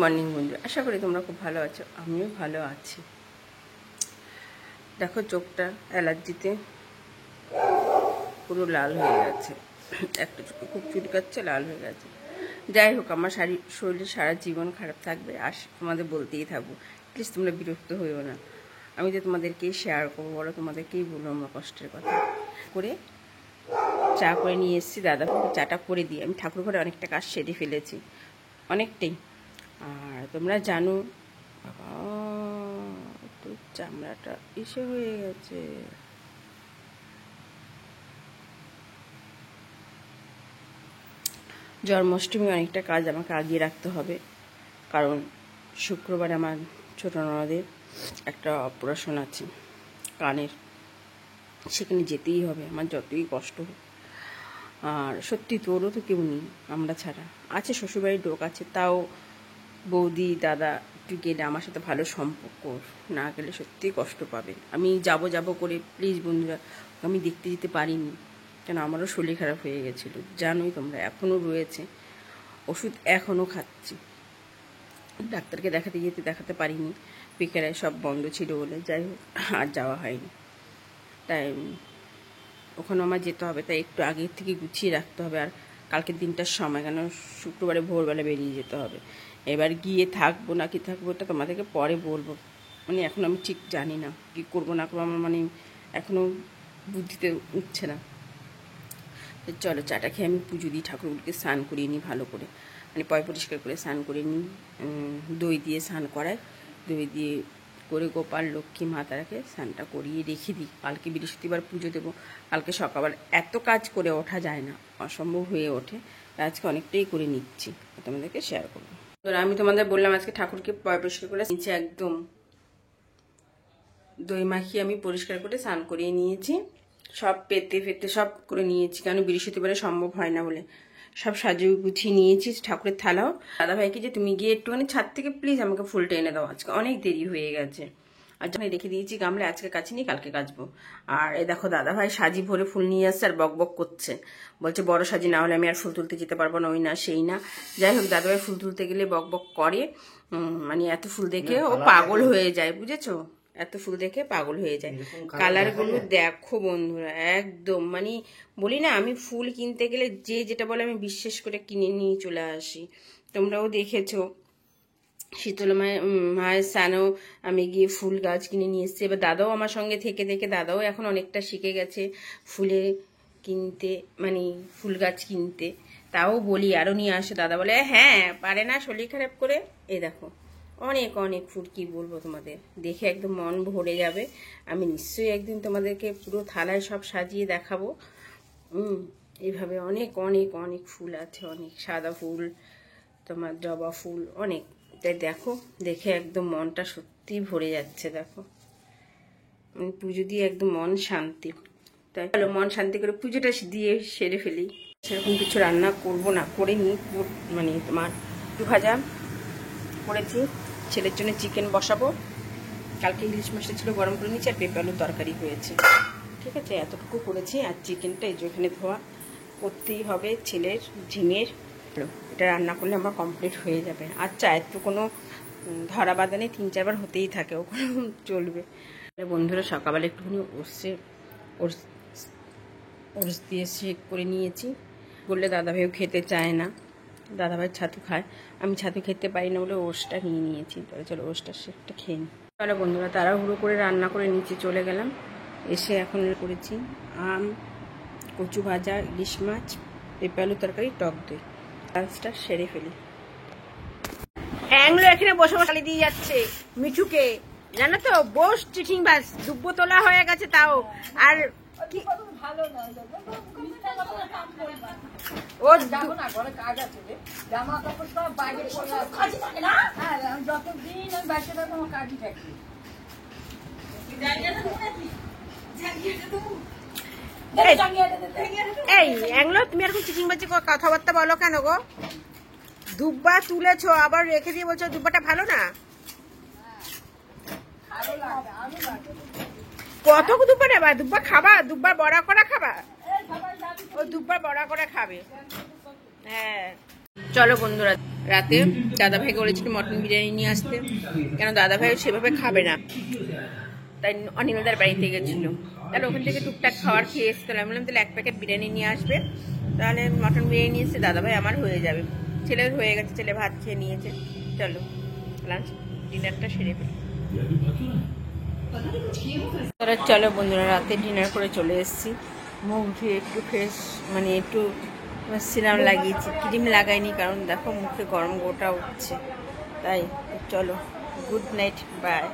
Morning বন্ধু, আশা করি তোমরা খুব ভালো আছো। আমিও ভালো আছি। দেখো চোখটা অ্যালার্জিতে পুরো লাল হয়ে গেছে, একটা চোখে খুব চুলকাচ্ছে, লাল হয়ে গেছে। যাই হোক, আমার শরীর সারা জীবন খারাপ থাকবে আর তোমাদের বলতেই থাকবো। প্লিজ তোমরা বিরক্ত হইও না। আমি যে তোমাদেরকেই শেয়ার করবো, বলো তোমাদেরকেই বলবো আমার কষ্টের কথা। করে চা করে নিয়ে এসেছি, দাদা চাটা করে দিয়ে আমি ঠাকুর ঘরে অনেকটা কাজ সেরে ফেলেছি, অনেকটাই। আর তোমরা জানো বাবা, তো চামড়াটা এসে হয়ে গেছে। জন্মাষ্টমী অনেকটা কাজ আমাকে আগিয়ে রাখতে হবে, কারণ শুক্রবার আমার ছোটো ননদের একটা অপারেশন আছে কানের, সেখানে যেতেই হবে আমার যতই কষ্ট হোক। আর সত্যি তোরও তো কেউ নেই আমরা ছাড়া, আছে শ্বশুরবাড়ির লোক আছে, তাও বৌদি দাদা একটু গেলে আমার সাথে ভালো সম্পর্ক, না গেলে সত্যিই কষ্ট পাবে। আমি যাব করে প্লিজ বন্ধুরা, আমি দেখতে যেতে পারিনি, কেন আমারও শরীর খারাপ হয়ে গেছিলো, জানোই তোমরা। এখনও রয়েছে, ওষুধ এখনও খাচ্ছি। ডাক্তারকে দেখাতে পারিনি, বিকেলে সব বন্ধ ছিল বলে, যাই হোক আর যাওয়া হয়নি। তাই ওখানে আমার যেতে হবে, তাই একটু আগের থেকে গুছিয়ে রাখতে হবে। আর কালকের দিনটার সময়, কেন শুক্রবারে ভোরবেলা বেরিয়ে যেতে হবে। এবার গিয়ে থাকবো না কি থাকবো এটা তোমাদেরকে পরে বলবো, মানে এখন আমি ঠিক জানি না কি করবো না করবো, আমার মানে এখনও বুদ্ধিতে উঠছে না। চলো চাটা খেয়ে আমি পুজো দিই, ঠাকুরগুলিকে স্নান করিয়ে নিই ভালো করে, মানে পয় পরিষ্কার করে স্নান করে নিই। দই দিয়ে স্নান করায়, দই দিয়ে করে গোপাল লক্ষ্মী মাতারাকে স্নানটা করিয়ে রেখে দিই। কালকে বৃহস্পতিবার পুজো দেবো, কালকে সকাল এত কাজ করে ওঠা যায় না, অসম্ভব হয়ে ওঠে। আজকে অনেকটাই করে নিচ্ছি, তোমাদেরকে শেয়ার করবো। আমি তোমাদের বললাম আজকে ঠাকুরকে পয় পরিষ্কার করে নিচে একদম দই মাখিয়ে আমি পরিষ্কার করে স্নান করিয়ে নিয়েছি, সব পেতে সব করে নিয়েছি, কারণ বৃহস্পতিবারে সম্ভব হয় না বলে সব সাজিয়ে গুছিয়ে নিয়েছি। ঠাকুরের থালাও দাদাভাইকে যে তুমি গিয়ে একটুখানি ছাদ থেকে প্লিজ আমাকে ফুলটা এনে দাও, আজকে অনেক দেরি হয়ে গেছে। আর যখন রেখে দিয়েছি গামলে, আজকে কাছে নিয়ে কালকে কাচবো। আর এই দেখো দাদাভাই সাজি ভরে ফুল নিয়ে আসছে আর বক বক করছে, বলছে বড় সাজি না হলে আমি আর ফুল তুলতে যেতে পারবো না, ওই না সেই না। যাই হোক, দাদাভাই ফুল তুলতে গেলে বক বক করে, মানে এত ফুল দেখে ও পাগল হয়ে যায়, বুঝেছো? এত ফুল দেখে পাগল হয়ে যায়। কালারগুলো দেখো বন্ধুরা, একদম মানে বলি না, আমি ফুল কিনতে গেলে যে যেটা বলে আমি বিশ্বাস করে কিনে নিয়ে চলে আসি। তোমরাও দেখেছো, শীতলা মায়ের স্থানেও আমি গিয়ে ফুল গাছ কিনে নিয়ে এসেছি। এবার দাদাও আমার সঙ্গে থেকে দাদাও এখন অনেকটা শিখে গেছে ফুলে কিনতে, মানে ফুল গাছ কিনতে। তাও বলি আরও নিয়ে আসে, দাদা বলে হ্যাঁ পারে না, শরীর খারাপ করে। এই দেখো অনেক অনেক ফুল, কি বলবো তোমাদের, দেখে একদম মন ভরে যাবে। আমি নিশ্চয়ই একদিন তোমাদেরকে পুরো থালায় সব সাজিয়ে দেখাবো। এইভাবে অনেক অনেক অনেক ফুল আছে, অনেক সাদা ফুল, তোমার জবা ফুল অনেক। তাই দেখো, দেখে একদম মনটা সত্যি ভরে যাচ্ছে। দেখো পুজো দিয়ে একদম মন শান্তি। তাই চলো মন শান্তি করে পুজোটা দিয়ে সেরে ফেলি। সেরকম কিছু রান্না করবো না, করে নিই। মানে তোমার একটু ভাজা করেছি, ছেলের জন্য চিকেন বসাবো, কালকে ইলিশ মাছটা ছিল গরম করে নিয়েছি, আর পেঁপে আলুর তরকারি হয়েছে। ঠিক আছে, এতটুকু করেছি। আর চিকেনটা এই যে এখানে ধোয়া করতেই হবে, ছেলের ঝিঙের, এটা রান্না করলে আমার কমপ্লিট হয়ে যাবে। আর চায়ের তো কোনো ধরা বাঁধা নেই, 3-4 বার হতেই থাকে, ওখানে চলবে। বন্ধুরা সকালবেলা একটুখানি ওটস দিয়ে শেক করে নিয়েছি, বললে দাদাভাইও খেতে চায় না, দাদাভাই ছাতু খায়, আমি ছাতু খেতে পারি না বলে ওটসটা নিয়ে নিয়েছি। তাহলে চলো ওটসটা শেকটা খেয়ে নিই। তাহলে বন্ধুরা তাড়াহুড়ো করে রান্না করে নিচে চলে গেলাম, এসে এখন করেছি আম, কচু ভাজা, ইলিশ মাছ, পেঁপে আলু তরকারি, টক দই। লাঞ্চটা সেরে ফেলি। অ্যাংলো এখানে বসে বসে দিয়ে যাচ্ছে মিঠুকে, জানো তো, বস চিঠিং বাস দুব্বো তোলা হয়ে গেছে তাও। আর কি ভালো নয়, ও যাবো না, ঘরে কাজ আছে, জামা কাপড় সব বাইরে পড়ে কাজই থাকে না। হ্যাঁ, যতদিন আমি বাইরে থাকবো আমার কাজই থাকে। এই অ্যাংলো, তুমি এরকম চিঠিং বাজি কথাবার্তা বলো কেন গো? দুব্বা তুলেছো আবার রেখে দিয়ে বলছো দুব্বাটা ভালো না। কত দুব্বা নেবা? দুব্বা খাবা? দুব্বা বড়া করা খাবা? ও দুব্বা বড়া করে খাবে। হ্যাঁ চলো বন্ধুরা, রাতে দাদাভাইকে বলেছিল মটন বিরিয়ানি নিয়ে আসতে, কেন দাদাভাই সেভাবে খাবে না, তাই অনিমেলদার বাড়িতে গেছিলো। তাহলে ওখান থেকে টুকটাক খাওয়ার খেয়ে এসে, তাহলে আমি বললাম তাহলে 1 প্যাকেট বিরিয়ানি নিয়ে আসবে, তাহলে মটন বিরিয়ানি নিয়ে এসে দাদাভাই আমার হয়ে যাবে। ছেলের হয়ে গেছে, ছেলে ভাত খেয়ে নিয়েছে। চলো লাঞ্চ ডিনারটা সেরে ফেলি। চলো বন্ধুরা, রাতে ডিনার করে চলে এসেছি। মুখ ধুয়ে একটু ফ্রেশ, মানে একটু সিরাম লাগিয়েছি, ক্রিম লাগাইনি, কারণ দেখো মুখে গরম গোটা উঠছে, তাই। চলো, গুড নাইট, বাই।